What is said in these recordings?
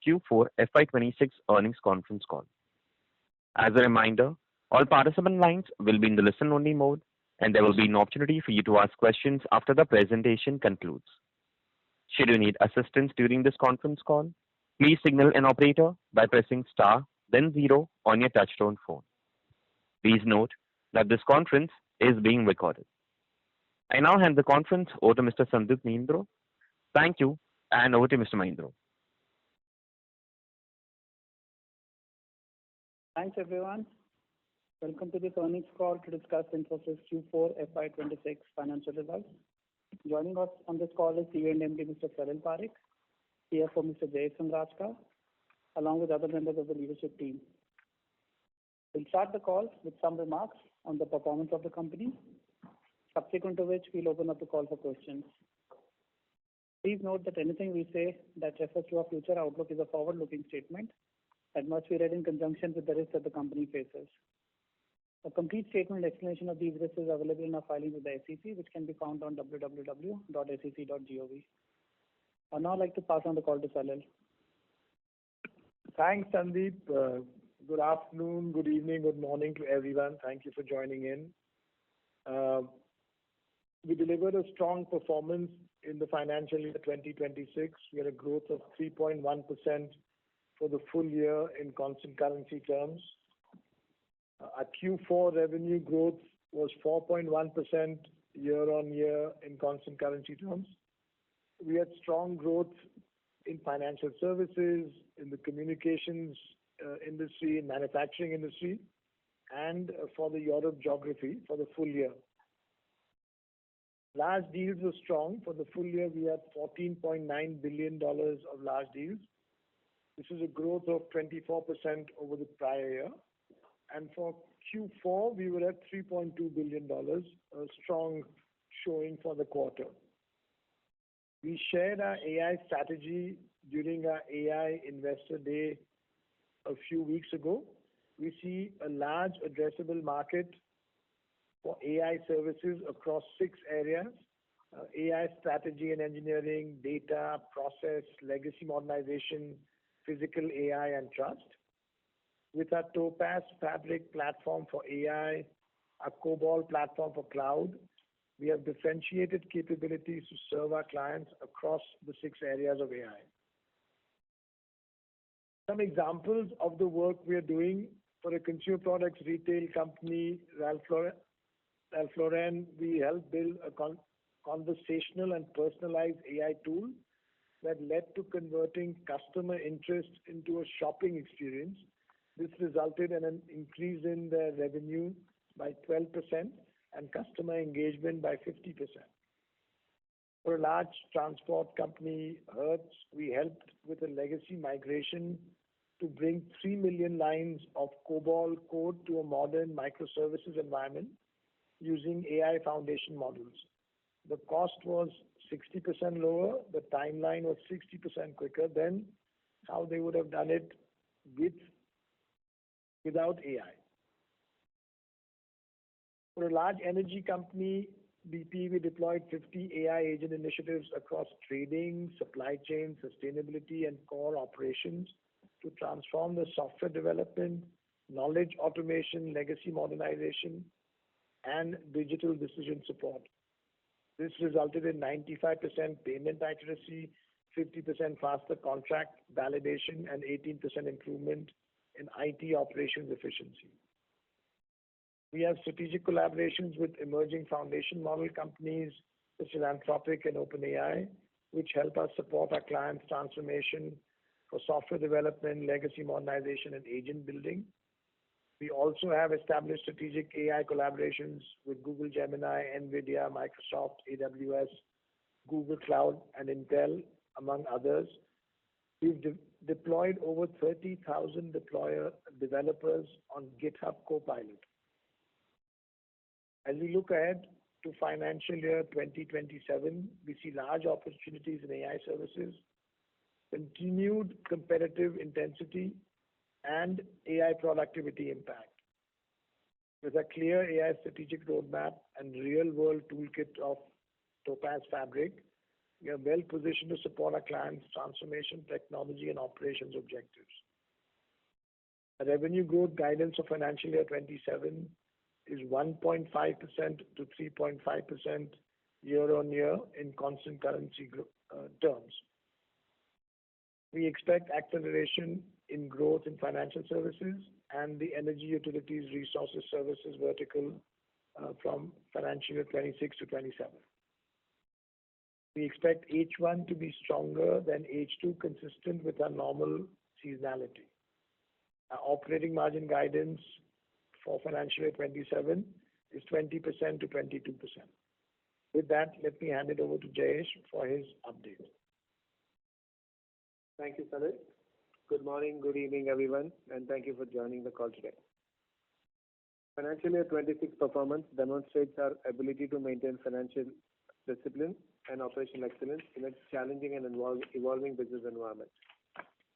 Q4 FY26 earnings conference call. As a reminder, all participant lines will be in the listen-only mode, and there will be an opportunity for you to ask questions after the presentation concludes. Should you need assistance during this conference call, please signal an operator by pressing star, then zero on your touchtone phone. Please note that this conference is being recorded. I now hand the conference over to Mr. Sandeep Mahindroo. Thank you, and over to Mr. Mahindroo. Thanks, everyone. Welcome to this earnings call to discuss Infosys Q4 FY26 financial results. Joining us on this call is CEO and MD Mr. Salil Parekh, CFO Mr. Jason Rajka, along with other members of the leadership team. We'll start the call with some remarks on the performance of the company, subsequent to which we'll open up the call for questions. Please note that anything we say that refers to our future outlook is a forward-looking statement that must be read in conjunction with the risks that the company faces. A complete statement and explanation of these risks is available in our filings with the SEC, which can be found on www.sec.gov. I'd now like to pass on the call to Salil. Thanks, Sandeep. Good afternoon, good evening, good morning to everyone. Thank you for joining in. We delivered a strong performance in the financial year 2026. We had a growth of 3.1% for the full year in constant currency terms. Our Q4 revenue growth was 4.1% year on year in constant currency terms. We had strong growth in financial services, in the communications industry, manufacturing industry, and for the Europe geography for the full year. Large deals were strong. For the full year, we had $14.9 billion of large deals. This is a growth of 24% over the prior year. And for Q4, we were at $3.2 billion, a strong showing for the quarter. We shared our AI strategy during our AI Investor Day a few weeks ago. We see a large addressable market for AI services across 6 areas: AI strategy and engineering, data, process, legacy modernization, physical AI, and trust. With our Topaz Fabric platform for AI, our Cobalt platform for cloud, we have differentiated capabilities to serve our clients across the 6 areas of AI. Some examples of the work we are doing for a consumer products retail company, Ralph Lauren, we helped build a conversational and personalized AI tool that led to converting customer interest into a shopping experience. This resulted in an increase in their revenue by 12% and customer engagement by 50%. For a large transport company, Hertz, we helped with a legacy migration to bring 3 million lines of COBOL code to a modern microservices environment using AI foundation models. The cost was 60% lower. The timeline was 60% quicker than how they would have done it without AI. For a large energy company, BP, we deployed 50 AI agent initiatives across trading, supply chain, sustainability, and core operations to transform the software development, knowledge automation, legacy modernization, and digital decision support. This resulted in 95% payment accuracy, 50% faster contract validation, and 18% improvement in IT operations efficiency. We have strategic collaborations with emerging foundation model companies such as Anthropic and OpenAI, which help us support our clients' transformation for software development, legacy modernization, and agent building. We also have established strategic AI collaborations with Google Gemini, NVIDIA, Microsoft, AWS, Google Cloud, and Intel, among others. We've deployed over 30,000 developers on GitHub Copilot. As we look ahead to financial year 2027, we see large opportunities in AI services, continued competitive intensity, and AI productivity impact. With a clear AI strategic roadmap and real-world toolkit of Topaz Fabric, We are well positioned to support our clients' transformation, technology, and operations objectives. The revenue growth guidance for financial year 27 is 1.5% to 3.5% year-on-year in constant currency terms. We expect acceleration in growth in financial services and the energy utilities resources services vertical from financial year 26 to 27. We expect H1 to be stronger than H2, consistent with our normal seasonality. Our operating margin guidance for financial year 27 is 20% to 22%. With that, let me hand it over to Jayesh for his update. Thank you, Salil. Good morning, good evening, everyone, and thank you for joining the call today. Financial year 26 performance demonstrates our ability to maintain financial discipline and operational excellence in a challenging and evolving business environment.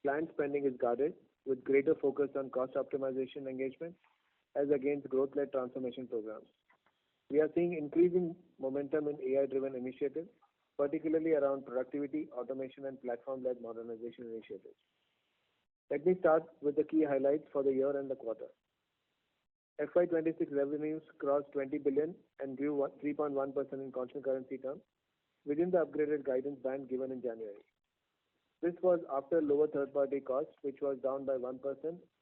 Client spending is guarded with greater focus on cost optimization engagement as against growth-led transformation programs. We are seeing increasing momentum in AI-driven initiatives, particularly around productivity, automation, and platform-led modernization initiatives. Let me start with the key highlights for the year and the quarter. FY26 revenues crossed 20 billion and grew 3.1% in constant currency terms, within the upgraded guidance band given in January. This was after lower third-party costs, which was down by 1%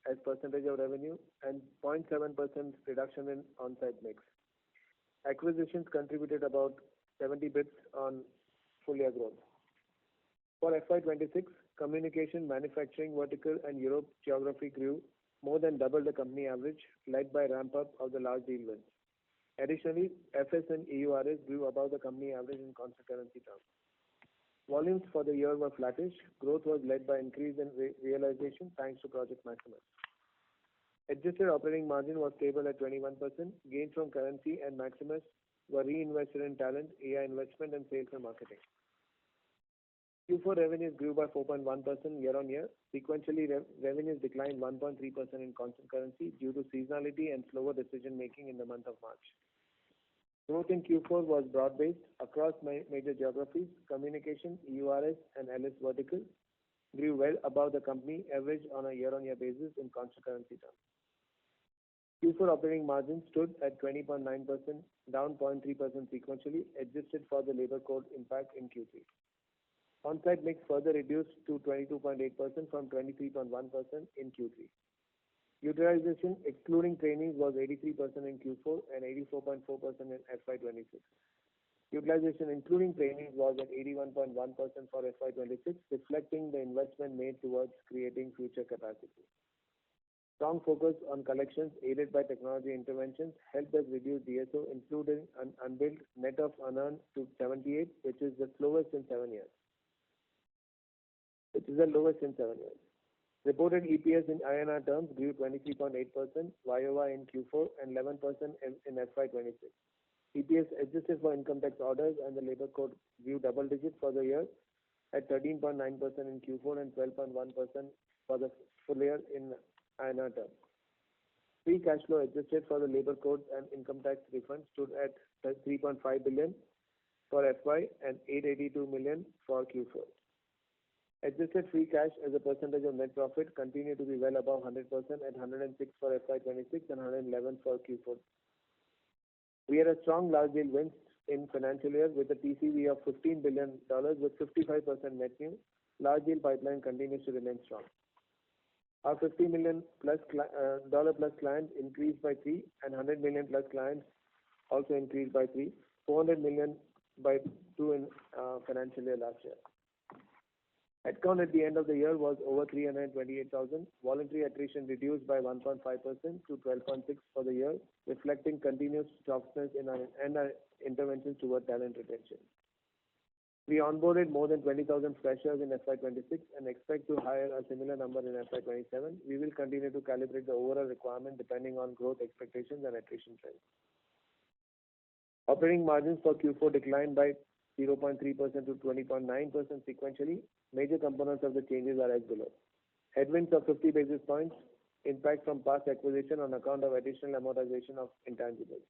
as percentage of revenue and 0.7% reduction in on-site mix. Acquisitions contributed about 70 bits on full-year growth. For FY26, communication, manufacturing vertical, and Europe geography grew more than double the company average, led by ramp-up of the large deal wins. Additionally, FS and EURS grew above the company average in constant currency terms. Volumes for the year were flattish. Growth was led by increase in realization thanks to Project Maximus. Adjusted operating margin was stable at 21%. Gains from currency and Maximus were reinvested in talent, AI investment, and sales and marketing. Q4 revenues grew by 4.1% year-on-year. Sequentially, revenues declined 1.3% in constant currency due to seasonality and slower decision-making in the month of March. Growth in Q4 was broad-based across major geographies. Communication, EURS, and LS verticals grew well above the company average on a year-on-year basis in constant currency terms. Q4 operating margin stood at 20.9%, down 0.3% sequentially, adjusted for the labor code impact in Q3. On-site mix further reduced to 22.8% from 23.1% in Q3. Utilization, excluding trainees, was 83% in Q4 and 84.4% in FY26. Utilization, including trainees, was at 81.1% for FY26, reflecting the investment made towards creating future capacity. Strong focus on collections aided by technology interventions helped us reduce DSO, including unbilled net of unearned, to 78, which is the lowest in 7 years. Reported EPS in INR terms grew 23.8% YOY in Q4 and 11% in FY26. EPS adjusted for income tax orders and the labor code grew double digits for the year at 13.9% in Q4 and 12.1% for the full year in INR terms. Free cash flow adjusted for the labor code and income tax refund stood at 3.5 billion for FY and 882 million for Q4. Adjusted free cash as a percentage of net profit continued to be well above 100% at 106 for FY26 and 111 for Q4. We had a strong large deal wins in financial year with a TCV of $15 billion with 55% net new. Large deal pipeline continues to remain strong. Our $50 million plus clients increased by 3 and $100 million plus clients also increased by 3, $400 million by 2 in financial year last year. Headcount at the end of the year was over 328,000. Voluntary attrition reduced by 1.5% to 12.6 for the year, reflecting continuous softness in our interventions toward talent retention. We onboarded more than 20,000 freshers in FY26 and expect to hire a similar number in FY27. We will continue to calibrate the overall requirement depending on growth expectations and attrition trends. Operating margins for Q4 declined by 0.3% to 20.9% sequentially. Major components of the changes are as below. Headwinds of 50 basis points, impact from past acquisition on account of additional amortization of intangibles.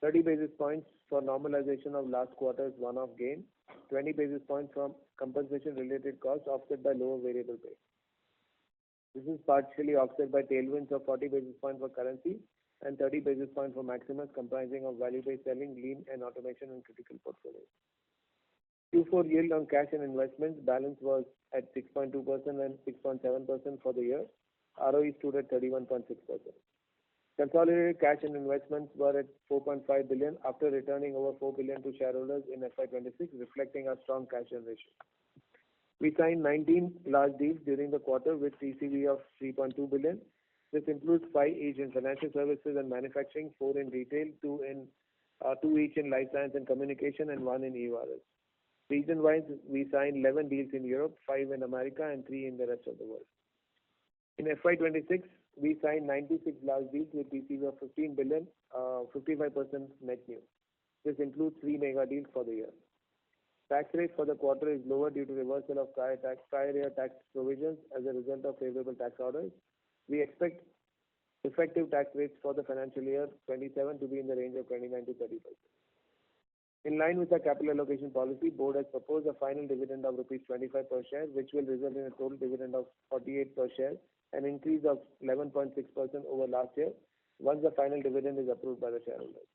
30 basis points for normalization of last quarter's one-off gain, 20 basis points from compensation-related costs offset by lower variable pay. This is partially offset by tailwinds of 40 basis points for currency and 30 basis points for Maximus, comprising of value-based selling, lean and automation and critical portfolios. Q4 yield on cash and investments balance was at 6.2% and 6.7% for the year. ROE stood at 31.6%. Consolidated cash and investments were at 4.5 billion after returning over 4 billion to shareholders in FY26, reflecting our strong cash generation. We signed 19 large deals during the quarter with TCV of 3.2 billion. This includes 5 each in financial services and manufacturing, 4 in retail, 2 each in life science and communication, and 1 in EURS. Region-wise, we signed 11 deals in Europe, 5 in America, and 3 in the rest of the world. In FY26, we signed 96 large deals with TCV of 15 billion, 55% net new. This includes 3 mega deals for the year. Tax rate for the quarter is lower due to reversal of prior year tax provisions as a result of favorable tax orders. We expect effective tax rates for the financial year 27 to be in the range of 29 to 30%. In line with our capital allocation policy, board has proposed a final dividend of rupees 25 per share, which will result in a total dividend of 48 per share, an increase of 11.6% over last year, once the final dividend is approved by the shareholders.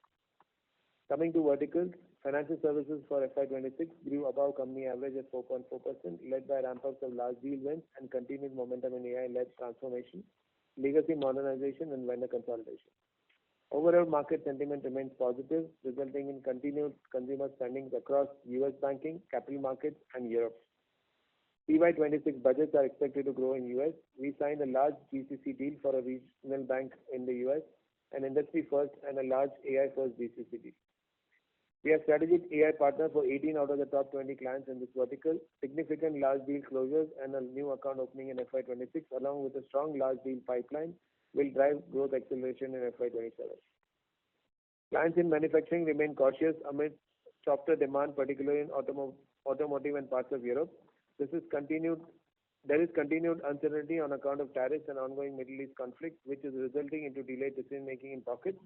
Coming to verticals, financial services for FY26 grew above company average at 4.4%, led by ramp-ups of large deal wins and continued momentum in AI-led transformation, legacy modernization, and vendor consolidation. Overall market sentiment remains positive, resulting in continued consumer spending across US banking, capital markets, and Europe. CY26 budgets are expected to grow in US. We signed a large GCC deal for a regional bank in the US, an industry first and a large AI first GCC deal. We are strategic AI partner for 18 out of the top 20 clients in this vertical. Significant large deal closures and a new account opening in FY26, along with a strong large deal pipeline, will drive growth acceleration in FY27. Clients in manufacturing remain cautious amid softer demand, particularly in automotive and parts of Europe. There is continued uncertainty on account of tariffs and ongoing Middle East conflict, which is resulting into delayed decision-making in pockets.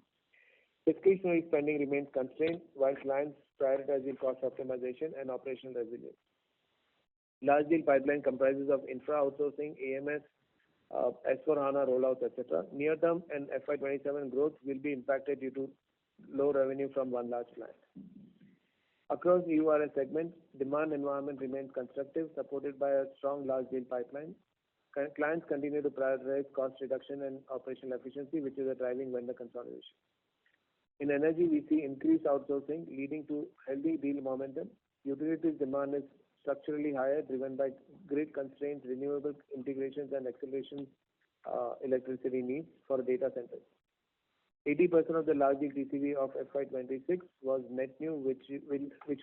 Discretionary spending remains constrained, while clients prioritize cost optimization and operational resilience. Large deal pipeline comprises of infra outsourcing, AMS, S/4HANA rollouts, etc. Near-term and FY27 growth will be impacted due to low revenue from one large client. Across the EURS segment, demand environment remains constructive, supported by a strong large deal pipeline. Clients continue to prioritize cost reduction and operational efficiency, which is a driving vendor consolidation. In energy, we see increased outsourcing leading to healthy deal momentum. Utilities demand is structurally higher, driven by grid constraints, renewable integrations, and acceleration electricity needs for data centers. 80% of the large deal TCV of FY26 was net new, which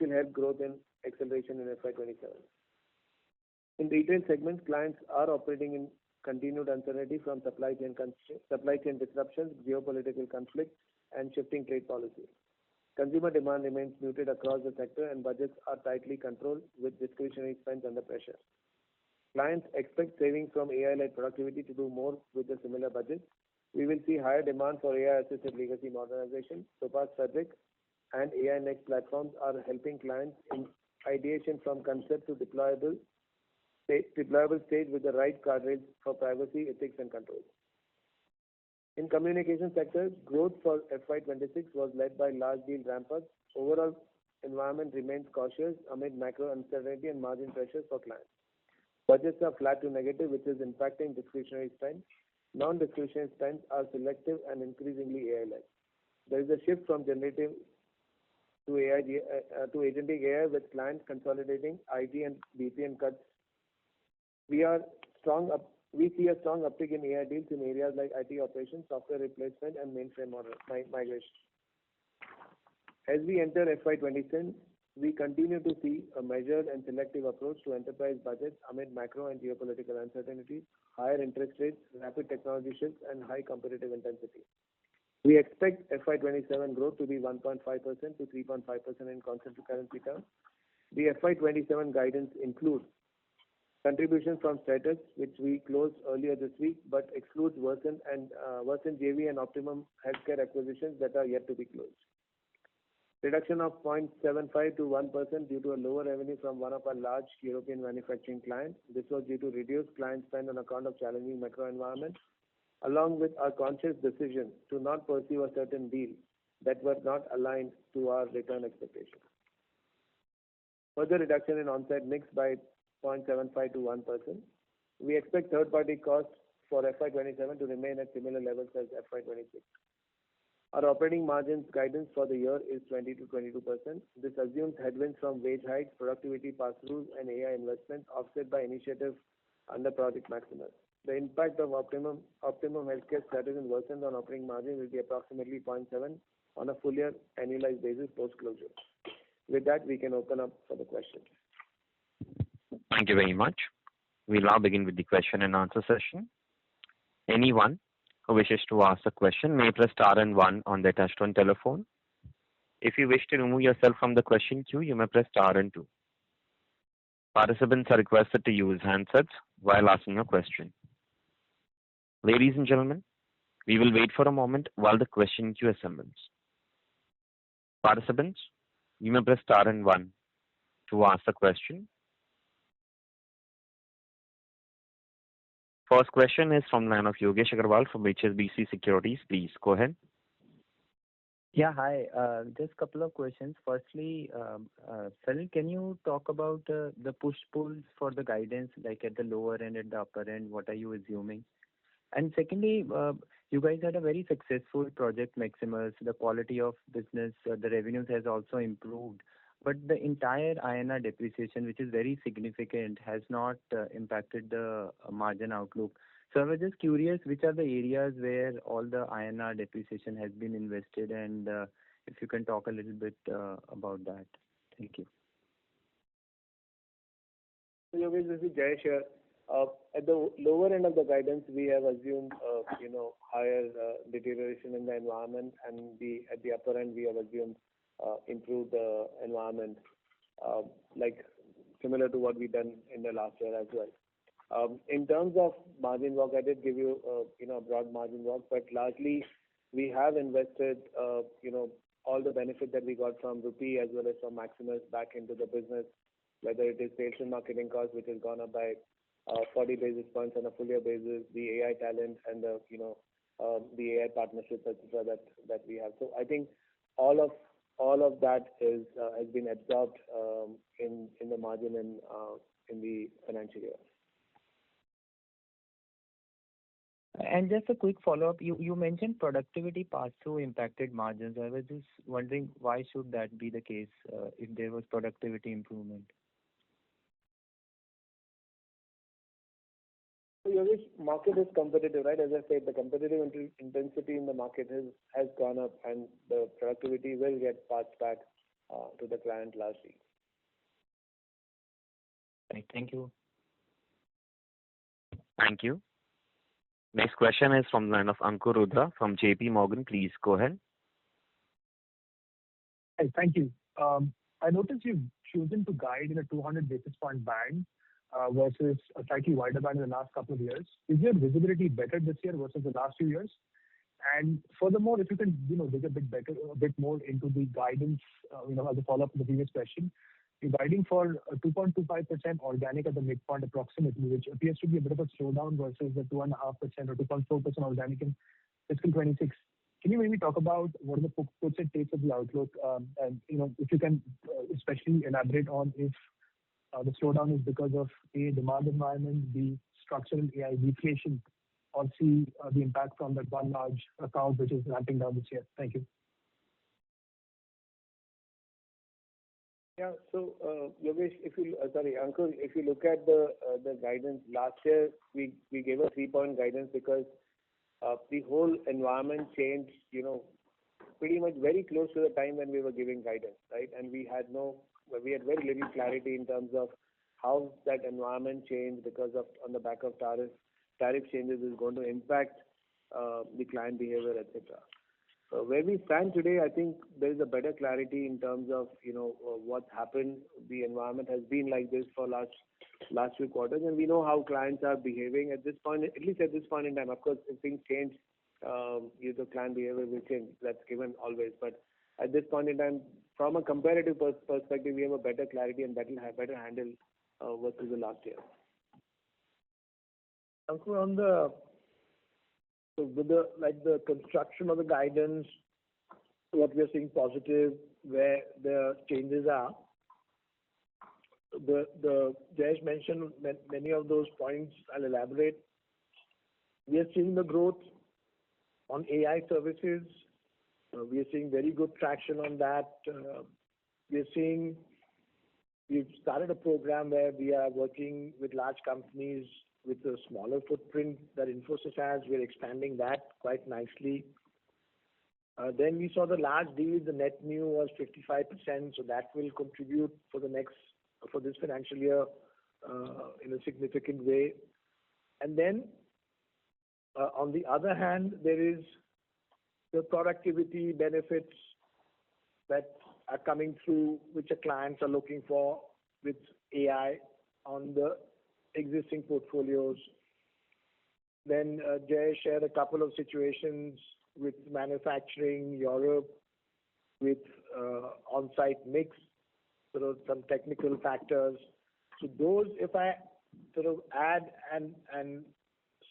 will help growth and acceleration in FY27. In retail segment, clients are operating in continued uncertainty from supply chain disruptions, geopolitical conflicts, and shifting trade policy. Consumer demand remains muted across the sector, and budgets are tightly controlled with discretionary spends under pressure. Clients expect savings from AI-led productivity to do more with a similar budget. We will see higher demand for AI-assisted legacy modernization. Topaz Fabric and AI Next platforms are helping clients in ideation from concept to deployable stage with the right guardrails for privacy, ethics, and controls. In communication sector, growth for FY26 was led by large deal ramp-ups. Overall environment remains cautious amid macro uncertainty and margin pressures for clients. Budgets are flat to negative, which is impacting discretionary spend. Non-discretionary spends are selective and increasingly AI-led. There is a shift from generative to agentic AI, with clients consolidating IT and BPM cuts. We see a strong uptick in AI deals in areas like IT operations, software replacement, and mainframe migration. As we enter FY27, we continue to see a measured and selective approach to enterprise budgets amid macro and geopolitical uncertainties, higher interest rates, rapid technology shifts, and high competitive intensity. We expect FY27 growth to be 1.5% to 3.5% in constant currency terms. The FY27 guidance includes contributions from Status, which we closed earlier this week, but excludes Versant JV and Optimum Healthcare acquisitions that are yet to be closed. Reduction of 0.75 to 1% due to a lower revenue from one of our large European manufacturing clients. This was due to reduced client spend on account of challenging macro environment, along with our conscious decision to not pursue a certain deal that were not aligned to our return expectations. Further reduction in on-site mix by 0.75 to 1%. We expect third-party costs for FY27 to remain at similar levels as FY26. Our operating margins guidance for the year is 20 to 22%. This assumes headwinds from wage hikes, productivity pass-throughs, and AI investments offset by initiatives under Project Maximus. The impact of Optimum Healthcare strategy worsened on operating margin will be approximately 0.7 on a full year annualized basis post-closure. With that, we can open up for the questions. Thank you very much. We'll now begin with the question and answer session. Anyone who wishes to ask a question may press star and one on their touchtone telephone. If you wish to remove yourself from the question queue, you may press star and two. Participants are requested to use handsets while asking a question. Ladies and gentlemen, we will wait for a moment while the question queue assembles. Participants, you may press star and one to ask a question. First question is from the line of Yogesh Agarwal from HSBC Securities. Please go ahead. Yeah, hi. Just a couple of questions. Firstly, Salil, can you talk about the push-pulls for the guidance, like at the lower end and the upper end? What are you assuming? And secondly, you guys had a very successful Project Maximus. The quality of business, the revenues has also improved. But the entire INR depreciation, which is very significant, has not impacted the margin outlook. So I was just curious, which are the areas where all the INR depreciation has been invested, and if you can talk a little bit about that. Thank you. So Yogesh, this is Jayesh here. At the lower end of the guidance, we have assumed, higher deterioration in the environment, and at the upper end, we have assumed improved environment, like similar to what we done in the last year as well. In terms of margin walk, I did give you, a broad margin walk, but largely we have invested, all the benefit that we got from rupee as well as from Maximus back into the business, whether it is sales and marketing costs, which has gone up by 40 basis points on a full year basis, the AI talent and the AI partnerships, etc. that we have. So I think all of that has been absorbed in the margin in the financial year. And just a quick follow-up. You mentioned productivity pass-through impacted margins. I was just wondering, why should that be the case if there was productivity improvement? So Yogesh, market is competitive, right? As I said, the competitive intensity in the market has gone up, and the productivity will get passed back to the client largely. Right. Thank you. Thank you. Next question is from the line of Ankur Rudra from JP Morgan. Please go ahead. Hey, thank you. I noticed you've chosen to guide in a 200 basis point band versus a slightly wider band in the last couple of years. Is your visibility better this year versus the last few years? And furthermore, if you can, dig a bit more into the guidance, as a follow-up to the previous question. You're guiding for a 2.25% organic at the midpoint approximately, which appears to be a bit of a slowdown versus the 2.5% or 2.4% organic in fiscal 26. Can you maybe talk about what are the puts and takes of the outlook? And, if you can especially elaborate on if the slowdown is because of A, demand environment, B, structural AI deflation, or C, the impact from that one large account which is ramping down this year. Thank you. Yeah. So, Yogesh, Ankur, if you look at the guidance last year, we gave a 3-point guidance because the whole environment changed, pretty much very close to the time when we were giving guidance, right? And we had very little clarity in terms of how that environment changed because of on the back of tariff changes is going to impact the client behavior, etc. Where we stand today, I think there is a better clarity in terms of what's happened. The environment has been like this for last few quarters, and we know how clients are behaving at this point. At least at this point in time, of course, if things change, the client behavior will change. That's given always. But at this point in time, from a comparative perspective, we have a better clarity and better handle versus the last year. Ankur, on with the construction of the guidance, what we are seeing positive, where the changes are, the Jayesh mentioned many of those points. I'll elaborate. We are seeing the growth on AI services. We are seeing very good traction on that. We've started a program where we are working with large companies with a smaller footprint that Infosys has. We're expanding that quite nicely. Then we saw the large deals. The net new was 55%, so that will contribute for this financial year in a significant way. And then on the other hand, there is the productivity benefits that are coming through, which our clients are looking for with AI on the existing portfolios. Then Jay shared a couple of situations with manufacturing Europe, with on-site mix, sort of some technical factors. So those, if I sort of add and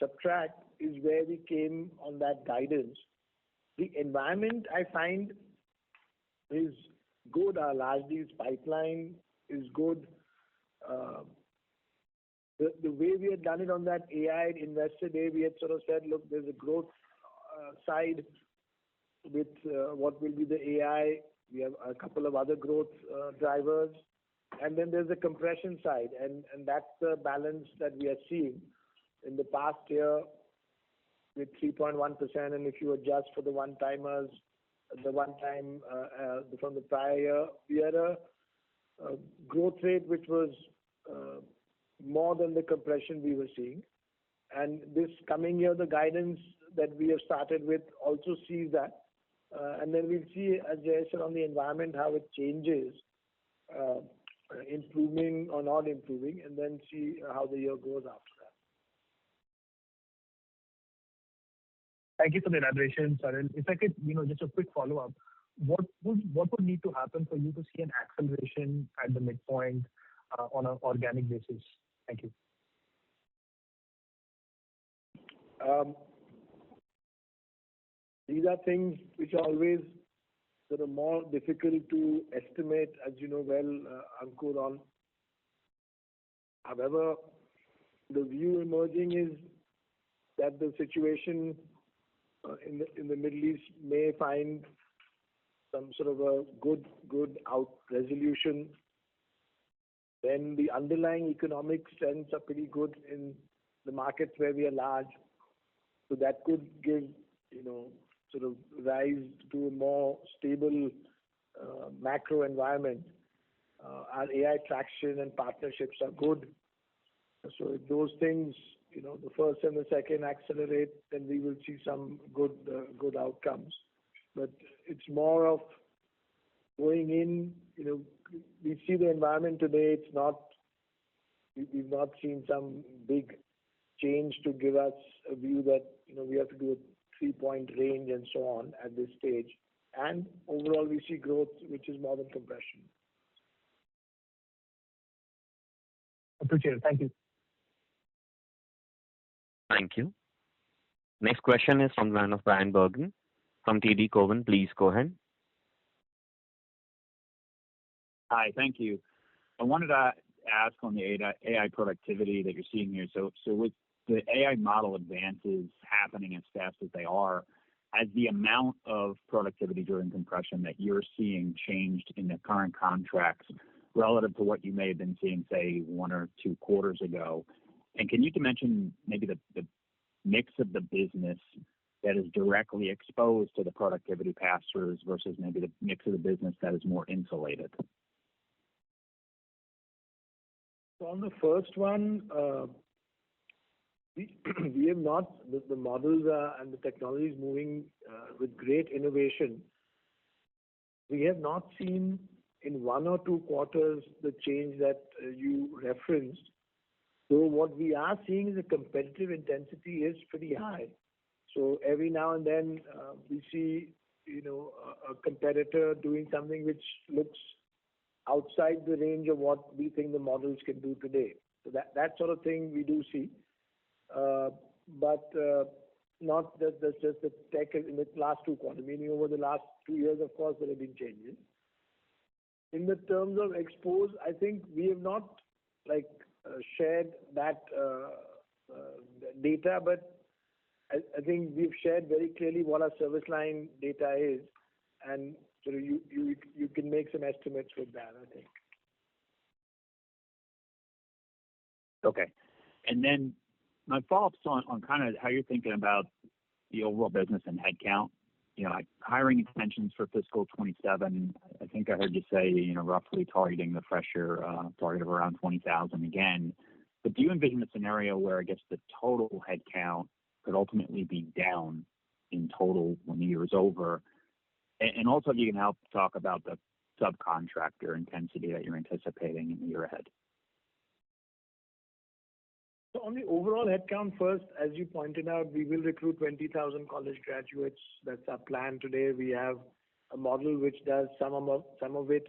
subtract, is where we came on that guidance. The environment I find is good. Our large deals pipeline is good. The way we had done it on that AI Investor Day, we had sort of said, look, there's a growth side with what will be the AI. We have a couple of other growth drivers. And then there's the compression side. And that's the balance that we are seeing. In the past year, with 3.1%, and if you adjust for the one-timers, the one-time from the prior year, we had a growth rate which was more than the compression we were seeing. And this coming year, the guidance that we have started with also sees that. And then we'll see, as Jay said, on the environment, how it changes, improving or not improving, and then see how the year goes after that. Thank you for the elaboration, Salil. If I could, just a quick follow-up. What would need to happen for you to see an acceleration at the midpoint on an organic basis? Thank you. These are things which are always sort of more difficult to estimate, as you know well, Ankur, on. However, the view emerging is that the situation in the Middle East may find some sort of a good resolution. Then the underlying economic trends are pretty good in the markets where we are large. So that could give, sort of rise to a more stable macro environment. Our AI traction and partnerships are good. So if those things, the first and the second accelerate, then we will see some good outcomes. But it's more of going in, we see the environment today. We've not seen some big change to give us a view that, we have to do a 3-point range and so on at this stage. And overall, we see growth, which is more than compression. Appreciate it. Thank you. Thank you. Next question is from the line of Bryan Bergin from TD Cowen. Please go ahead. Hi, thank you. I wanted to ask on the AI productivity that you're seeing here. So with the AI model advances happening as fast as they are, has the amount of productivity during compression that you're seeing changed in the current contracts relative to what you may have been seeing, say, 1 or 2 quarters ago? And can you mention maybe the mix of the business that is directly exposed to the productivity pass-throughs versus maybe the mix of the business that is more insulated? So on the first one, we have not, the models and the technology is moving with great innovation. We have not seen in 1 or 2 quarters the change that you referenced. So what we are seeing is the competitive intensity is pretty high. So every now and then we see a competitor doing something which looks outside the range of what we think the models can do today. So that sort of thing we do see, but not just the tech in the last 2 quarters. Meaning over the last 2 years, of course, there have been changes. In the terms of expose, I think we have not shared that data, but I think we've shared very clearly what our service line data is, and so you can make some estimates with that, I think. Okay. And then my follow-up's on kind of how you're thinking about the overall business and headcount. Hiring intentions for fiscal 27, I think I heard you say, roughly targeting the fresher target of around 20,000 again. But do you envision a scenario where I guess the total headcount could ultimately be down in total when the year is over? And also, if you can help talk about the subcontractor intensity that you're anticipating in the year ahead. So on the overall headcount first, as you pointed out, we will recruit 20,000 college graduates. That's our plan today. We have a model which does some of it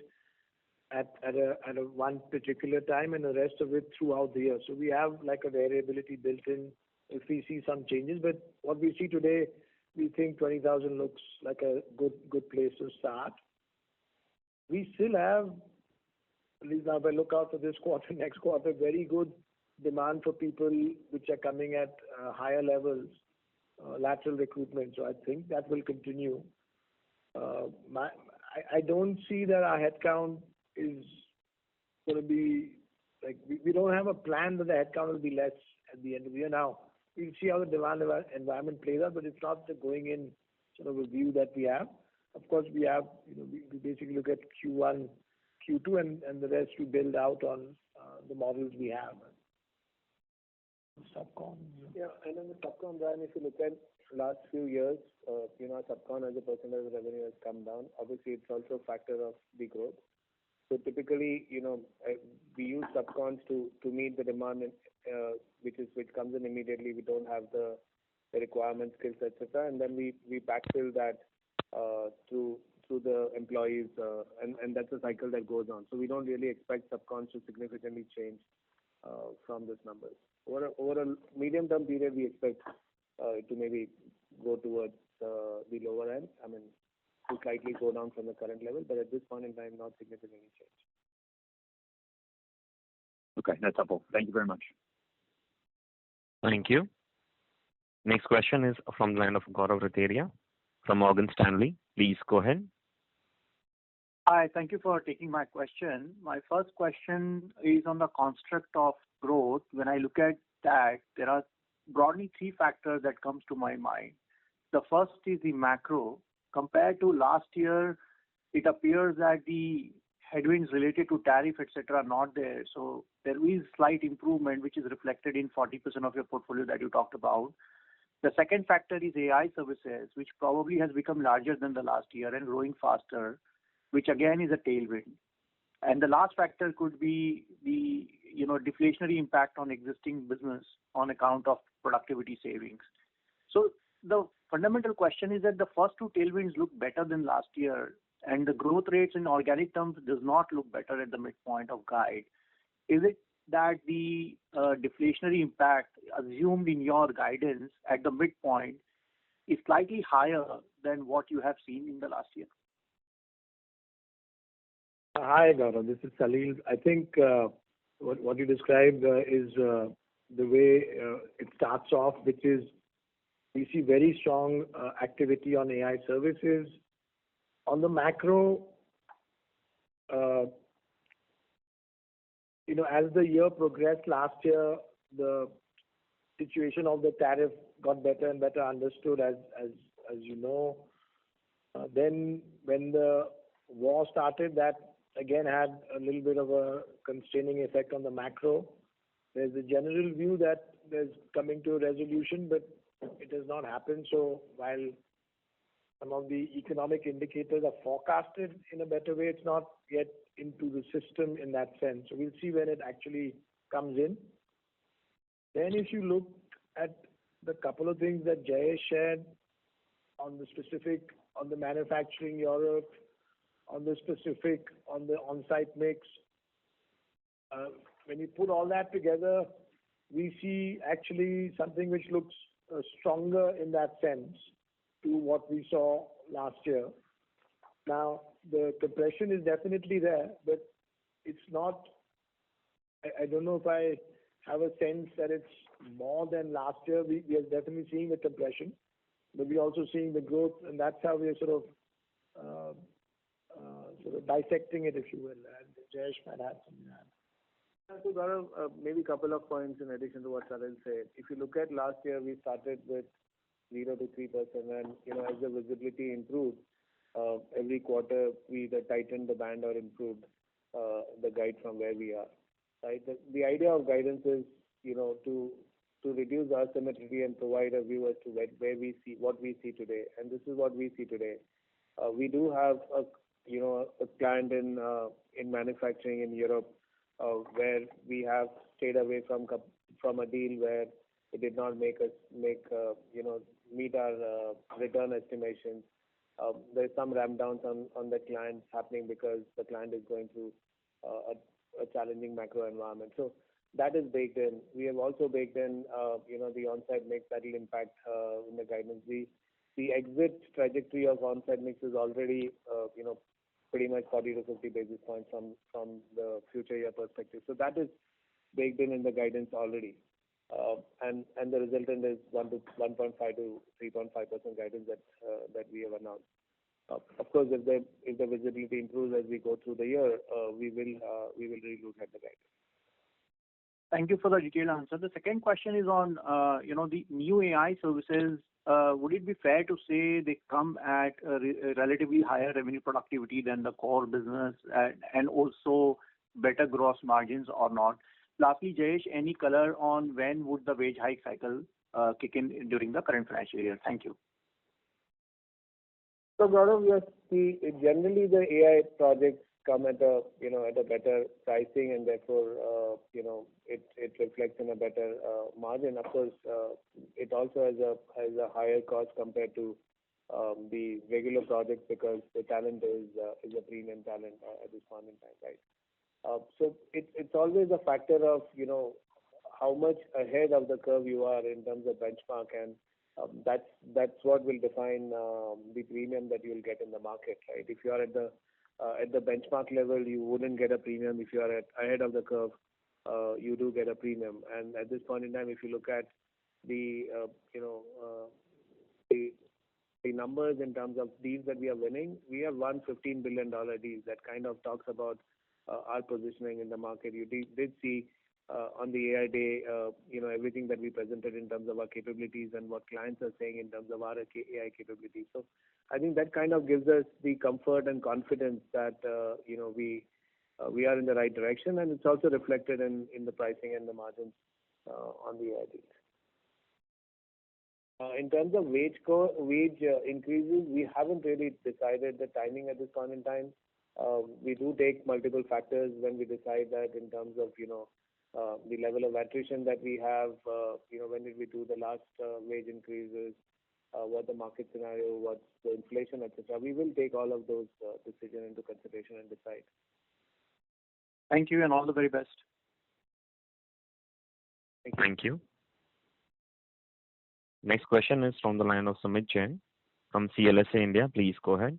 at a one particular time and the rest of it throughout the year. So we have like a variability built in if we see some changes. But what we see today, we think 20,000 looks like a good place to start. We still have, at least now if I look out for this quarter, next quarter, very good demand for people which are coming at higher levels, lateral recruitment. So I think that will continue. I don't see that our headcount is going to be we don't have a plan that the headcount will be less at the end of the year. Now we'll see how the demand environment plays out, but it's not the going in sort of a view that we have. Of course, we have we basically look at Q1, Q2, and the rest we build out on the models we have. Subcon. Yeah, and on the subcon, Brian, if you look at last few years, our subcon as a percentage of revenue has come down. Obviously, it's also a factor of the growth. So typically, we use subcons to meet the demand, which comes in immediately. We don't have the requirement, skills, etc., and then we backfill that through the employees, and that's a cycle that goes on. So we don't really expect subcons to significantly change from these numbers. Over a medium-term period, we expect to maybe go towards the lower end. I mean, to slightly go down from the current level, but at this point in time, not significantly change. Okay, that's helpful. Thank you very much. Thank you. Next question is from the line of Gaurav Rateria from Morgan Stanley. Please go ahead. Hi, thank you for taking my question. My first question is on the construct of growth. When I look at that, there are broadly three factors that comes to my mind. The first is the macro. Compared to last year, it appears that the headwinds related to tariff, etc., are not there. So there is slight improvement, which is reflected in 40% of your portfolio that you talked about. The second factor is AI services, which probably has become larger than the last year and growing faster, which again is a tailwind. And the last factor could be the deflationary impact on existing business on account of productivity savings. So the fundamental question is that the first two tailwinds look better than last year, and the growth rates in organic terms does not look better at the midpoint of guide. Is it that the deflationary impact assumed in your guidance at the midpoint is slightly higher than what you have seen in the last year? Hi, Gaurav. This is Salil. I think what you described is the way it starts off, which is we see very strong activity on AI services. On the macro, as the year progressed last year, the situation of the tariff got better and better understood, as you know. Then when the war started, that again had a little bit of a constraining effect on the macro. There's a general view that there's coming to a resolution, but it has not happened. So while some of the economic indicators are forecasted in a better way, it's not yet into the system in that sense. So we'll see when it actually comes in. Then if you look at the couple of things that Jayesh shared on the specific on the manufacturing Europe, on the specific, on the on-site mix. When you put all that together, we see actually something which looks stronger in that sense to what we saw last year. Now, the compression is definitely there, but it's not, I don't know if I have a sense that it's more than last year. We are definitely seeing the compression, but we're also seeing the growth, and that's how we are sort of dissecting it, if you will. And Jayesh might have something to add. So Gaurav, maybe a couple of points in addition to what Salil said. If you look at last year, we started with 0 to 3%, and as the visibility improved, every quarter we either tightened the band or improved the guide from where we are. Right. The idea of guidance is to reduce asymmetry and provide a view as to where we see what we see today, and this is what we see today. We do have a client in manufacturing in Europe where we have stayed away from a deal where it did not meet our return estimations. There's some ramp downs on the client happening because the client is going through a challenging macro environment. So that is baked in. We have also baked in the on-site mix that will impact in the guidance. The exit trajectory of on-site mix is already pretty much 40 to 50 basis points from the future year perspective. So that is baked in the guidance already. And the resultant is 1.5 to 3.5% guidance that we have announced. Of course, if the visibility improves as we go through the year, we will relook at the guidance. Thank you for the detailed answer. The second question is on the new AI services. Would it be fair to say they come at a relatively higher revenue productivity than the core business and also better gross margins or not? Lastly, Jayesh, any color on when would the wage hike cycle kick in during the current financial year? Thank you. So Gaurav, yes, generally the AI projects come at a better pricing, and therefore it reflects in a better margin. Of course, it also has a higher cost compared to the regular projects because the talent is a premium talent at this point in time, right? So it's always a factor of how much ahead of the curve you are in terms of benchmark, and that's what will define the premium that you will get in the market, right? If you are at the benchmark level, you wouldn't get a premium. If you are ahead of the curve, you do get a premium. And at this point in time, if you look at the numbers in terms of deals that we are winning, we have won $15 billion deals. That kind of talks about our positioning in the market. You did see on the AI day, everything that we presented in terms of our capabilities and what clients are saying in terms of our AI capabilities. So I think that kind of gives us the comfort and confidence that we are in the right direction, and it's also reflected in the pricing and the margins on the AI deals. In terms of wage increases, we haven't really decided the timing at this point in time. We do take multiple factors when we decide that in terms of the level of attrition that we have, when did we do the last wage increases, what the market scenario, what's the inflation, etc. We will take all of those decisions into consideration and decide. Thank you, and all the very best. Thank you. Next question is from the line of Sumit Jain from CLSA India. Please go ahead.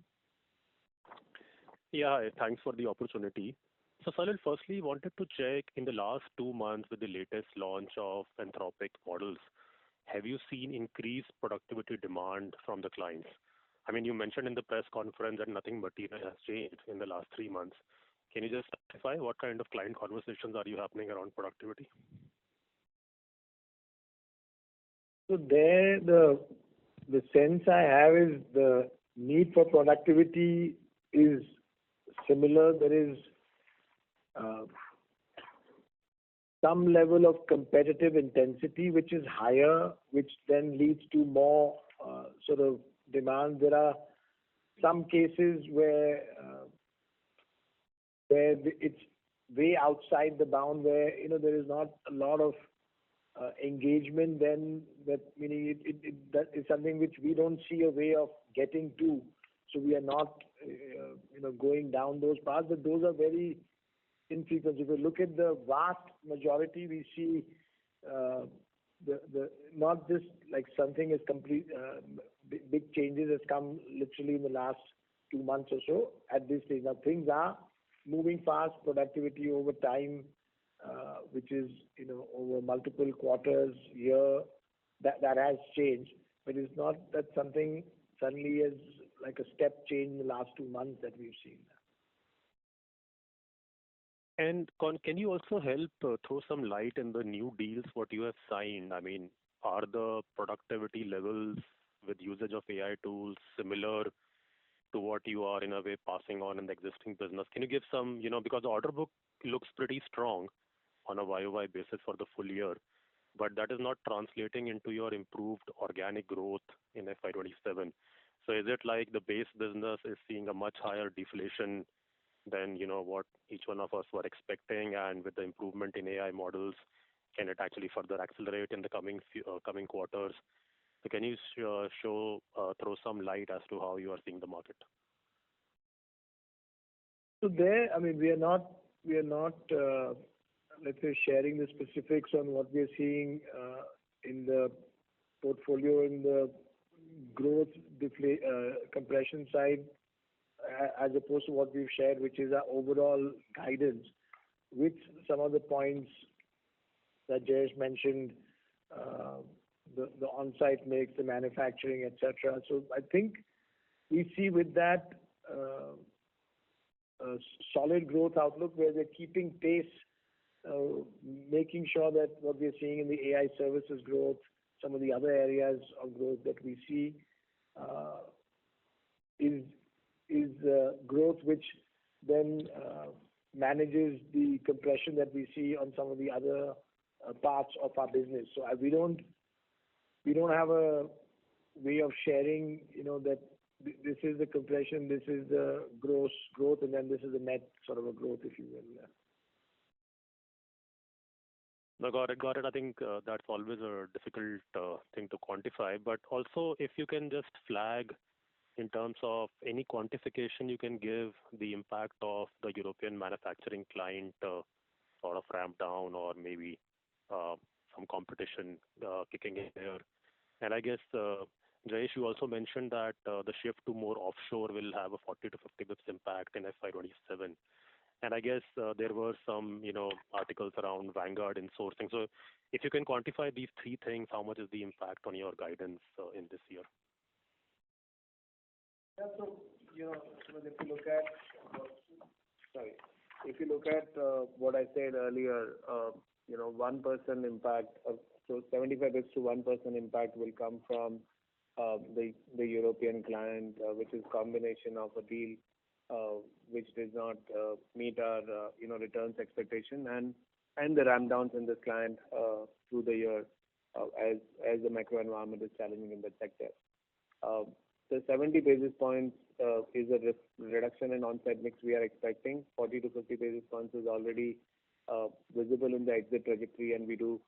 Yeah, hi. Thanks for the opportunity. So, Salil, firstly, wanted to check in the last 2 months with the latest launch of Anthropic models, have you seen increased productivity demand from the clients? I mean, you mentioned in the press conference that nothing material has changed in the last 3 months. Can you just specify what kind of client conversations are you happening around productivity? So there, the sense I have is the need for productivity is similar. There is some level of competitive intensity which is higher, which then leads to more sort of demand. There are some cases where it's way outside the bound, where there is not a lot of engagement. Then that meaning that is something which we don't see a way of getting to So we are not, going down those paths, but those are very infrequent. If you look at the vast majority, we see the not just like something is complete, big changes has come literally in the last 2 months or so at this stage. Now things are moving fast, productivity over time, which is, over multiple quarters, year, that has changed. But it's not that something suddenly is like a step change in the last 2 months that we've seen. And can you also help throw some light in the new deals what you have signed? I mean, are the productivity levels with usage of AI tools similar to what you are in a way passing on in the existing business? Can you give some, because the order book looks pretty strong on a YOY basis for the full year, but that is not translating into your improved organic growth in FY27. So is it like the base business is seeing a much higher deflation than what each one of us were expecting, and with the improvement in AI models, can it actually further accelerate in the coming quarters? So can you throw some light as to how you are seeing the market? So there, I mean, we are not, let's say, sharing the specifics on what we are seeing in the portfolio, in the growth compression side, as opposed to what we've shared, which is our overall guidance, with some of the points that Jayesh mentioned, the on-site mix, the manufacturing, etc. So I think we see with that a solid growth outlook where we're keeping pace, making sure that what we're seeing in the AI services growth, some of the other areas of growth that we see is growth which then manages the compression that we see on some of the other parts of our business. So we don't have a way of sharing, that this is the compression, this is the gross growth, and then this is the net sort of a growth, if you will. Yeah. No, got it. I think that's always a difficult thing to quantify. But also, if you can just flag in terms of any quantification you can give the impact of the European manufacturing client sort of ramp down, or maybe some competition kicking in there. And I guess, Jayesh, you also mentioned that the shift to more offshore will have a 40 to 50 bips impact in FY27. And I guess there were some, articles around Vanguard insourcing. So if you can quantify these three things, how much is the impact on your guidance in this year? Yeah, so, if you look at what I said earlier, 1% impact, so 75 bits to 1% impact will come from the European client, which is combination of a deal which does not meet our returns expectation, and the ramp downs in this client through the year as the macro environment is challenging in that sector. The 70 basis points is a reduction in on-site mix we are expecting. 40 to 50 basis points is already visible in the exit trajectory, and we do,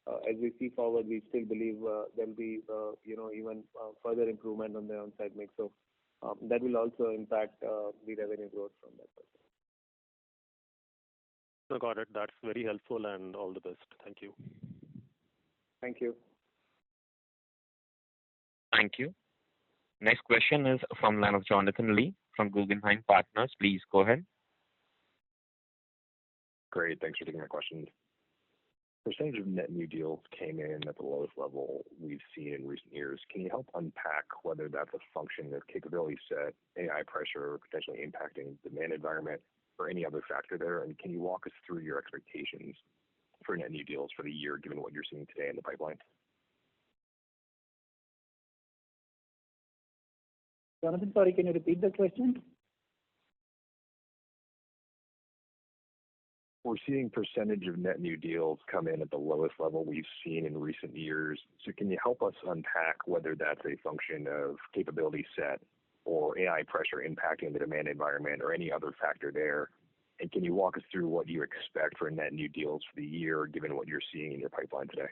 as we see forward, we still believe there will be, even further improvement on the on-site mix. So that will also impact the revenue growth from that perspective. No, got it. That's very helpful, and all the best. Thank you. Thank you. Thank you. Next question is from line of Jonathan Lee from Guggenheim Partners. Please go ahead. Great. Thanks for taking my questions. Percentage of net new deals came in at the lowest level we've seen in recent years. Can you help unpack whether that's a function of capability set, AI pressure, potentially impacting demand environment, or any other factor there? And can you walk us through your expectations for net new deals for the year, given what you're seeing today in the pipeline? Jonathan, sorry, can you repeat the question? We're seeing percentage of net new deals come in at the lowest level we've seen in recent years. So can you help us unpack whether that's a function of capability set or AI pressure impacting the demand environment or any other factor there? And can you walk us through what you expect for net new deals for the year, given what you're seeing in your pipeline today?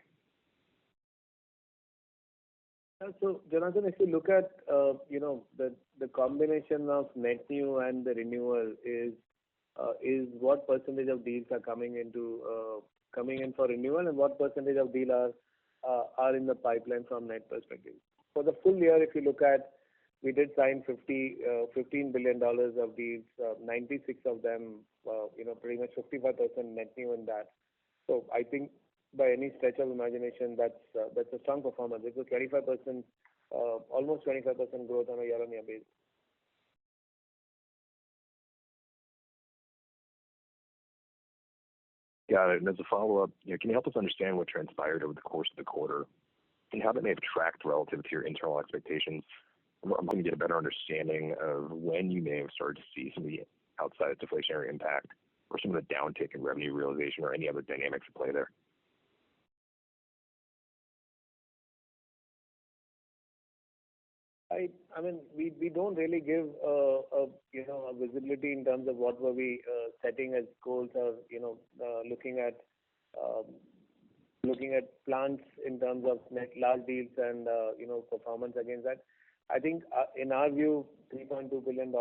So, Jonathan, if you look at the combination of net new and the renewal is what percentage of deals are coming in for renewal and what percentage of deal are in the pipeline from net perspective. For the full year, if you look at, we did sign $15 billion of deals, 96 of them, pretty much 55% net new in that. So I think by any stretch of imagination, that's a strong performance. It's a 25%, almost 25% growth on a year-on-year basis. Got it. And as a follow-up, can you help us understand what transpired over the course of the quarter and how that may have tracked relative to your internal expectations? I'm going to get a better understanding of when you may have started to see some of the outside deflationary impact or some of the downtick in revenue realization or any other dynamics at play there. I mean, we don't really give a visibility in terms of what were we setting as goals or looking at plans in terms of net large deals and performance against that. I think in our view, $3.2 billion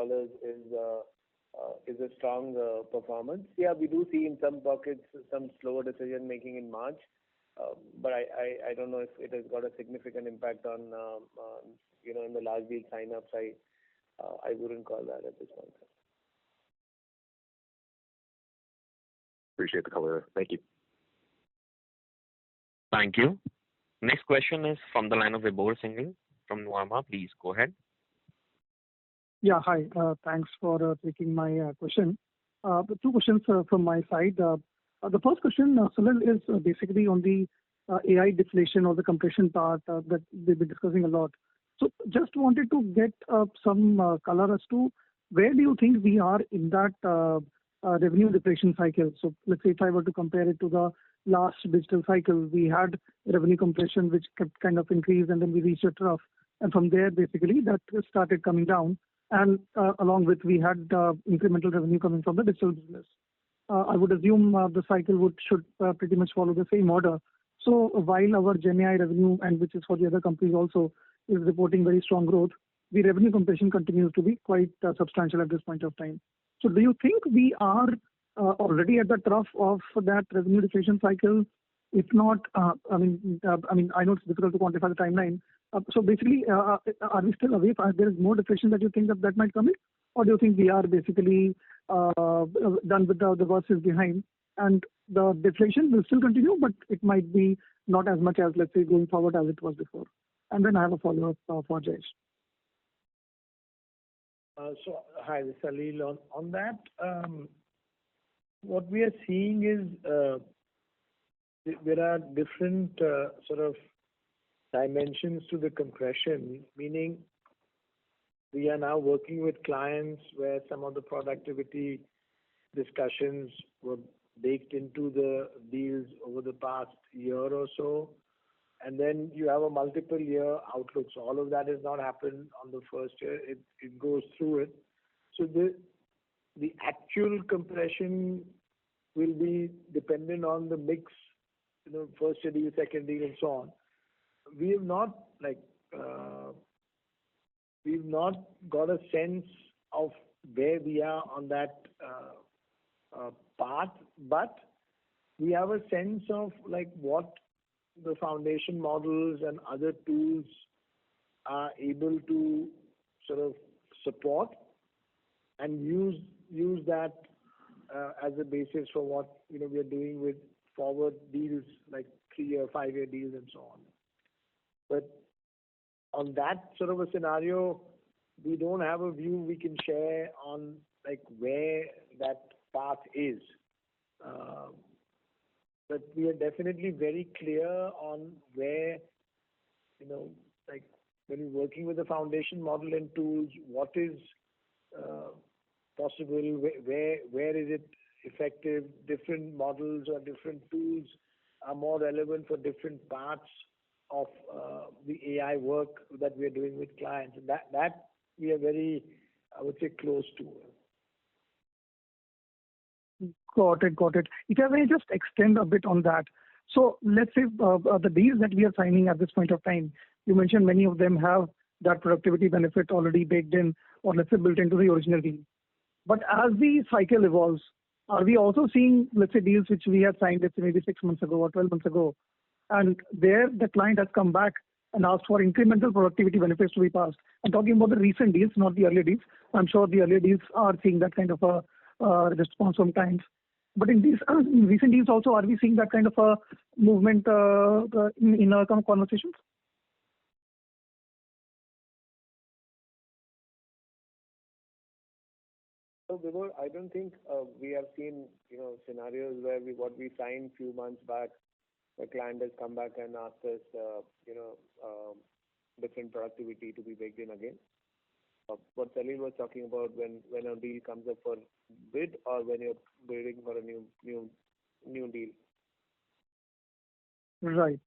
is a strong performance. Yeah, we do see in some pockets some slower decision making in March, but I don't know if it has got a significant impact on in the large deal sign-ups. I wouldn't call that at this point. Appreciate the color. Thank you. Thank you. Next question is from the line of Vibhor Singhal from Nuvama. Please go ahead. Yeah, hi. Thanks for taking my question. Two questions from my side. The first question, Salil, is basically on the AI deflation or the compression part that we've been discussing a lot. So just wanted to get some color as to where do you think we are in that revenue deflation cycle. So let's say if I were to compare it to the last digital cycle, we had revenue compression which kept kind of increased and then we reached a trough. And from there, basically, that started coming down. And along with we had incremental revenue coming from the digital business. I would assume the cycle should pretty much follow the same order. So while our GenAI revenue, and which is for the other companies also, is reporting very strong growth, the revenue compression continues to be quite substantial at this point of time. So do you think we are already at the trough of that revenue deflation cycle? If not, I mean, I know it's difficult to quantify the timeline. So basically, are we still away? There is more deflation that you think that might come in? Or do you think we are basically done with the worst is behind? And the deflation will still continue, but it might be not as much as, let's say, going forward as it was before. And then I have a follow-up for Jayesh. So, hi, this is Salil. On that, what we are seeing is there are different sort of dimensions to the compression, meaning we are now working with clients where some of the productivity discussions were baked into the deals over the past year or so. And then you have a multiple year outlook. So all of that has not happened on the first year. It goes through it. So the actual compression will be dependent on the mix, first year deal, second deal, and so on. We've not got a sense of where we are on that path, but we have a sense of what the foundation models and other tools are able to sort of support and use that as a basis for what we are doing with forward deals like 3-year, 5-year deals and so on. But on that sort of a scenario, we don't have a view we can share on where that path is. But we are definitely very clear on where, when you're working with the foundation model and tools, what is possible, where is it effective, different models or different tools are more relevant for different parts of the AI work that we are doing with clients. And that we are very, I would say, close to. Got it. If I may just extend a bit on that. So let's say the deals that we are signing at this point of time, you mentioned many of them have that productivity benefit already baked in or let's say built into the original deal. But as the cycle evolves, are we also seeing, let's say, deals which we had signed, let's say, maybe 6 months ago or 12 months ago, and there the client has come back and asked for incremental productivity benefits to be passed? I'm talking about the recent deals, not the earlier deals. I'm sure the earlier deals are seeing that kind of a response from clients. But in these in recent deals also, are we seeing that kind of a movement in our conversations? So, Vibhor, I don't think we have seen, scenarios where what we signed few months back, the client has come back and asked us, different productivity to be baked in again. What Salil was talking about when a deal comes up for bid or when you're bidding for a new deal. Right.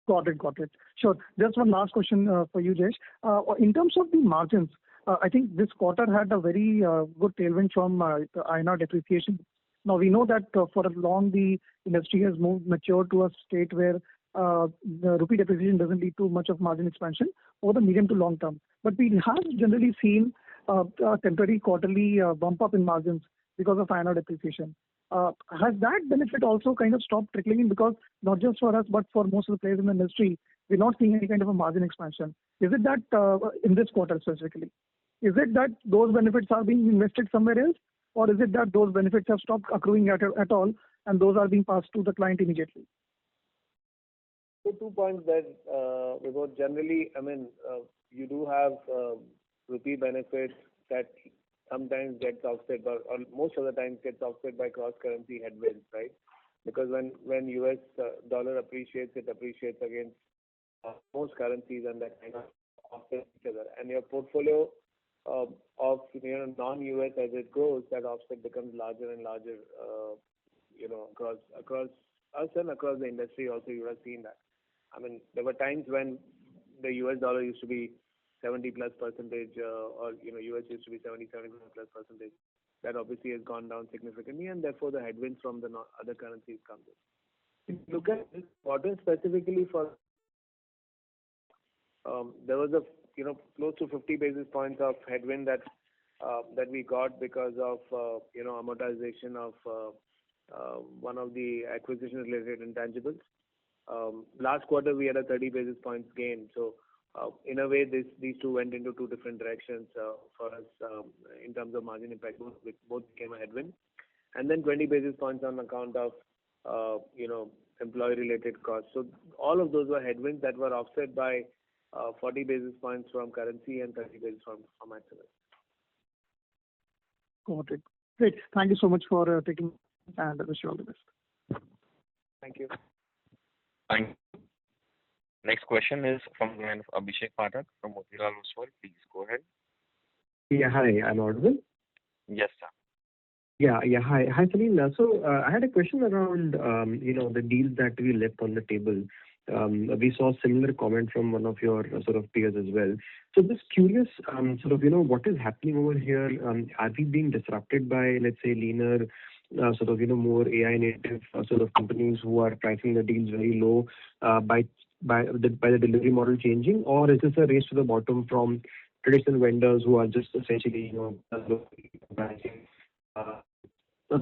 Got it. Sure. Just one last question for you, Jayesh. In terms of the margins, I think this quarter had a very good tailwind from the INR depreciation. Now, we know that for a long the industry has matured to a state where the rupee depreciation doesn't lead to much of margin expansion over the medium to long term. But we have generally seen a temporary quarterly bump up in margins because of INR depreciation. Has that benefit also kind of stopped trickling in? Because not just for us, but for most of the players in the industry, we're not seeing any kind of a margin expansion. Is it that in this quarter specifically? Is it that those benefits are being invested somewhere else? Or is it that those benefits have stopped accruing at all and those are being passed to the client immediately? So 2 points that, generally, you do have rupee benefits that sometimes gets offset or most of the time gets offset by cross-currency headwinds, right? Because when US dollar appreciates, it appreciates against most currencies and that kind of offset each other. And your portfolio of non-US as it grows, that offset becomes larger and larger, across us and across the industry also you have seen that. There were times when the US dollar used to be 70+%, or US used to be 75+%. That obviously has gone down significantly, and therefore the headwinds from the other currencies comes in. If you look at this quarter specifically there was a close to 50 basis points of headwind that we got because of amortization of one of the acquisition related intangibles. Last quarter we had a 30 basis points gain. So in a way these two went into two different directions for us in terms of margin impact. Both became a headwind, and then 20 basis points on account of employee related costs. So all of those were headwinds that were offset by 40 basis points from currency and 30 basis from accident. Got it. Great. Thank you so much for taking, and I wish you all the best. Thank you. Thank you. Next question is from the line of Abhishek Pathak from Motilal Oswal. Please go ahead. Yeah, hi. I'm audible? Yes, sir. Yeah. Hi, Salil. So I had a question around the deals that we left on the table. We saw similar comment from one of your sort of peers as well. So just curious, what is happening over here? Are we being disrupted by, let's say, leaner, more AI native sort of companies who are pricing the deals very low by the delivery model changing, or is this a race to the bottom from traditional vendors who are just essentially pricing?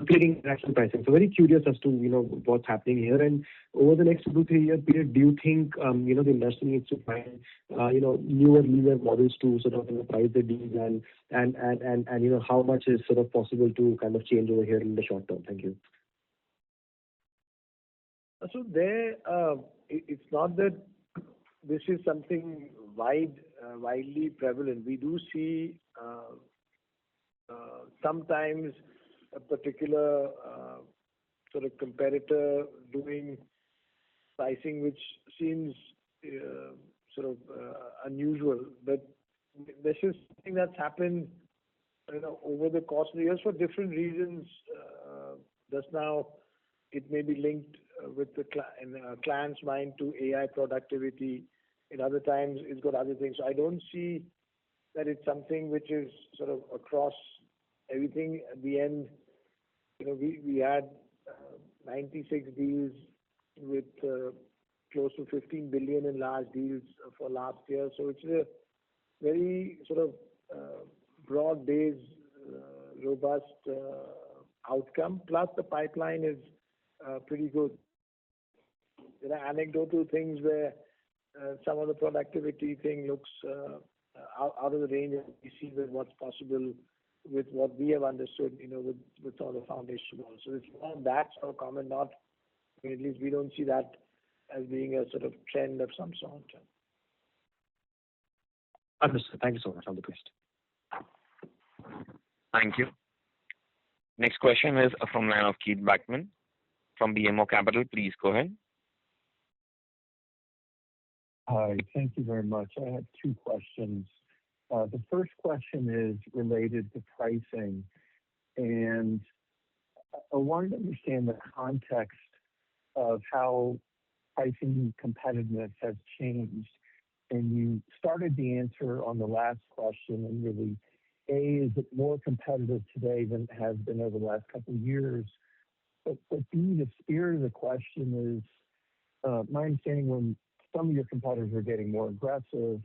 Creating rational pricing. So very curious as to what's happening here, and over the next 2 to 3 year period, do you think the industry needs to find newer leaner models to sort of price the deals, and how much is sort of possible to kind of change over here in the short term? Thank you. So there, it's not that this is something widely prevalent. We do see sometimes a particular sort of competitor doing pricing which seems unusual, but this is something that's happened over the course of the years for different reasons. Just now it may be linked with the client's mind to AI productivity. In other times it's got other things. So I don't see that it's something which is sort of across everything. At the end, we had 96 deals with close to 15 billion in large deals for last year. So it's a very sort of broad-based, robust outcome. Plus, the pipeline is pretty good. There are anecdotal things where some of the productivity thing looks out of the range that we see with what's possible with what we have understood, with all the foundation models. So it's not that sort of comment, not, at least we don't see that as being a sort of trend of some sort. Understood. Thank you so much. All the best. Thank you. Next question is from line of Keith Bachman from BMO Capital. Please go ahead. Hi, thank you very much. I have two questions. The first question is related to pricing, and I wanted to understand the context of how pricing competitiveness has changed. And you started the answer on the last question, and really, A, is it more competitive today than it has been over the last couple of years? But B, the spirit of the question is, my understanding when some of your competitors are getting more aggressive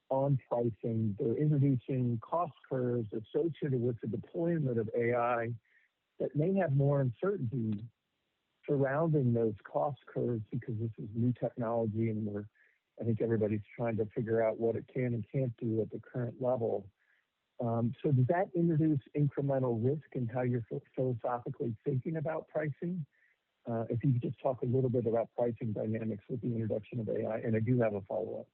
on pricing, they're introducing cost curves associated with the deployment of AI that may have more uncertainty surrounding those cost curves because this is new technology and I think everybody's trying to figure out what it can and can't do at the current level. So does that introduce incremental risk in how you're philosophically thinking about pricing? If you could just talk a little bit about pricing dynamics with the introduction of AI, and I do have a follow-up.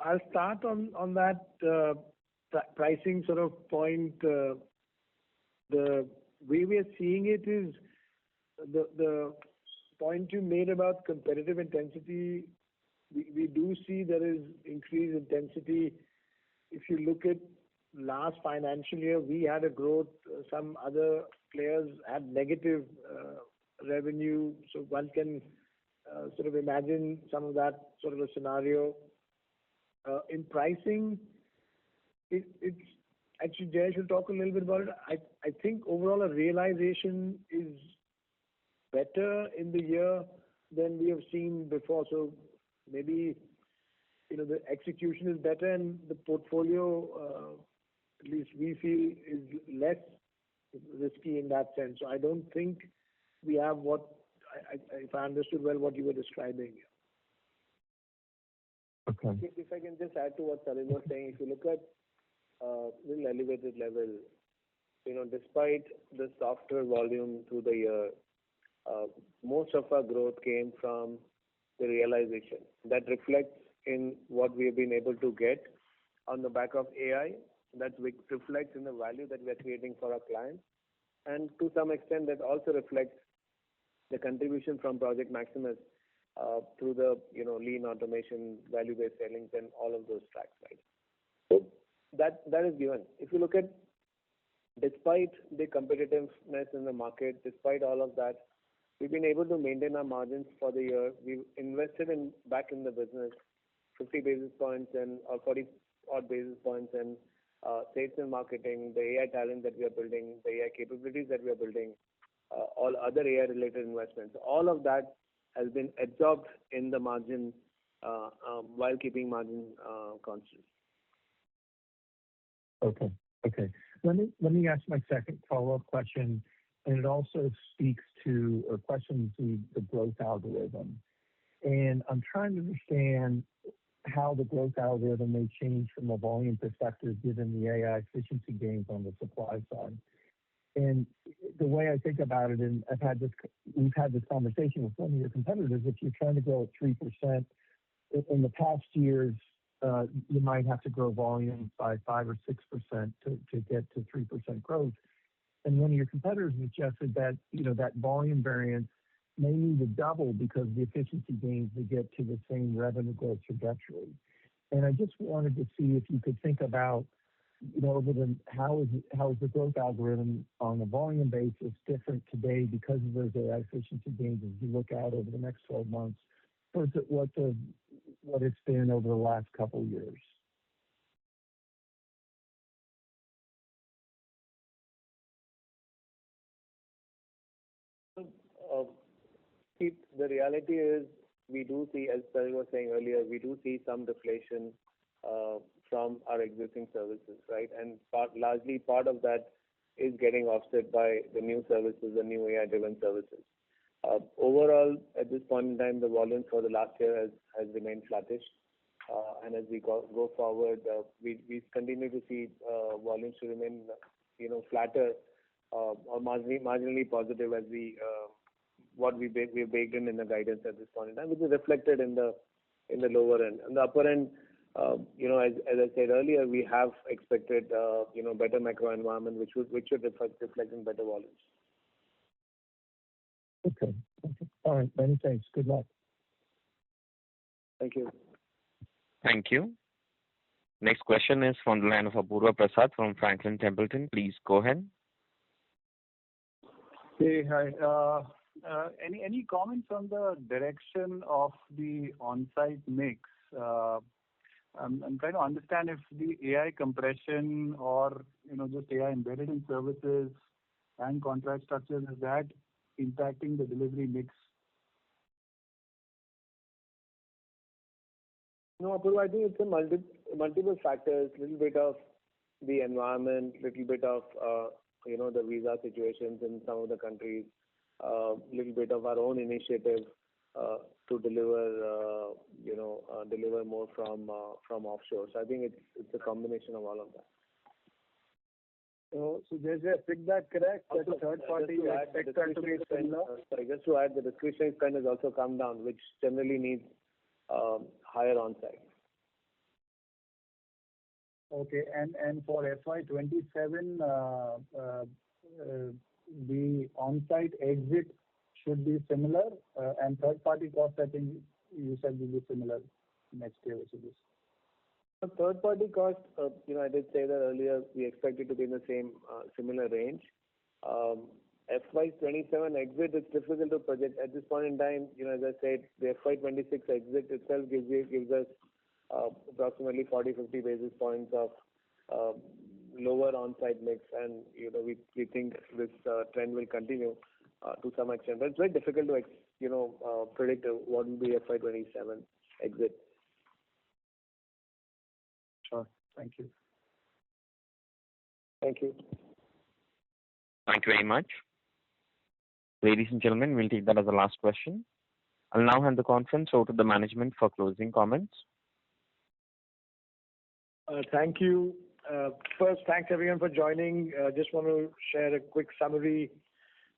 I'll start on that pricing sort of point. The way we are seeing it is the point you made about competitive intensity. We do see there is increased intensity. If you look at last financial year, we had a growth. Some other players had negative revenue. So one can sort of imagine some of that sort of a scenario. In pricing, it's actually, Jayesh will talk a little bit about it. I think overall a realization is better in the year than we have seen before. So maybe the execution is better and the portfolio, at least we feel, is less risky in that sense. So I don't think we have what, if I understood well, what you were describing. Okay. If I can just add to what Salil was saying, if you look at little elevated level, despite the softer volume through the year, most of our growth came from the realization. That reflects in what we have been able to get on the back of AI. That reflects in the value that we are creating for our clients. And to some extent, that also reflects the contribution from Project Maximus through the lean automation, value-based sellings, and all of those tracks, right? So that is given. If you look at, despite the competitiveness in the market, despite all of that, we've been able to maintain our margins for the year. We've invested back in the business 50 basis points or 40 odd basis points and sales and marketing, the AI talent that we are building, the AI capabilities that we are building, all other AI-related investments. All of that has been absorbed in the margin while keeping margin constant. Okay. Let me ask my second follow-up question, and it also speaks to or questions the growth algorithm. And I'm trying to understand how the growth algorithm may change from a volume perspective given the AI efficiency gains on the supply side. And the way I think about it, and we've had this conversation with one of your competitors, if you're trying to grow at 3%, in the past years, you might have to grow volume by 5 or 6% to get to 3% growth. And one of your competitors suggested that that volume variance may need to double because the efficiency gains to get to the same revenue growth trajectory. And I just wanted to see if you could think about, how is the growth algorithm on a volume basis different today because of those AI efficiency gains as you look out over the next 12 months versus what it's been over the last couple of years? see, the reality is we do see, as Sari was saying earlier, we do see some deflation from our existing services, right? And largely part of that is getting offset by the new services, the new AI-driven services. Overall, at this point in time, the volume for the last year has remained flattish. And as we go forward, we continue to see volumes to remain, flatter or marginally positive as what we baked in the guidance at this point in time, which is reflected in the lower end. On the upper end, as I said earlier, we have expected better macro environment, which should reflect in better volumes. Okay. All right. Many thanks. Good luck. Thank you. Thank you. Next question is from the line of Apurva Prasad from Franklin Templeton. Please go ahead. Hey, hi. Any comments on the direction of the on-site mix? I'm trying to understand if the AI compression or just AI embedded in services and contract structures, is that impacting the delivery mix? No, Apurva, I think it's a multiple factors, little bit of the environment, little bit of the visa situations in some of the countries, little bit of our own initiative to deliver more from offshore. So I think it's a combination of all of that. So there's a pick that correct that the third party expect that to be similar. Sorry, just to add, the discretionary spend has also come down, which generally needs higher on-site. Okay, and for FY27, the on-site exit should be similar, and third-party cost, I think you said will be similar next year versus this. The third-party cost, I did say that earlier, we expect it to be in the same similar range. FY27 exit, it's difficult to project at this point in time. As I said, the FY26 exit itself gives us approximately 40-50 basis points of lower on-site mix, and we think this trend will continue to some extent. But it's very difficult to predict what will be FY27 exit. Sure. Thank you. Thank you. Thank you very much. Ladies and gentlemen, we'll take that as the last question. I'll now hand the conference over to the management for closing comments. Thank you. First, thanks everyone for joining. Just want to share a quick summary.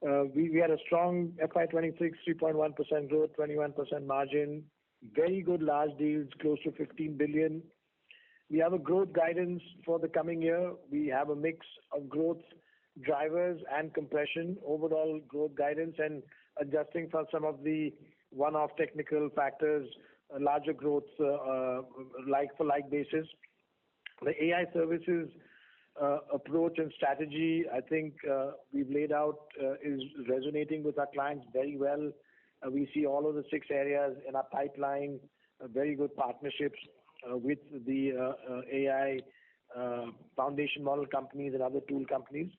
We had a strong FY26, 3.1% growth, 21% margin, very good large deals, close to 15 billion. We have a growth guidance for the coming year. We have a mix of growth drivers and compression, overall growth guidance, and adjusting for some of the one-off technical factors, larger growth like-for-like basis. The AI services approach and strategy, I think we've laid out is resonating with our clients very well. We see all of the 6 areas in our pipeline, very good partnerships with the AI foundation model companies and other tool companies.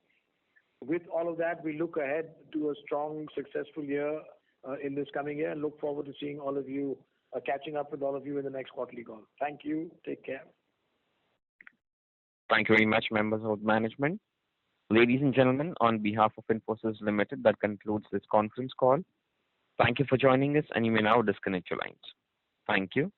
With all of that, we look ahead to a strong, successful year in this coming year and look forward to seeing all of you, catching up with all of you in the next quarterly call. Thank you. Take care. Thank you very much, members of management. Ladies and gentlemen, on behalf of Infosys Limited, that concludes this conference call. Thank you for joining us, and you may now disconnect your lines. Thank you.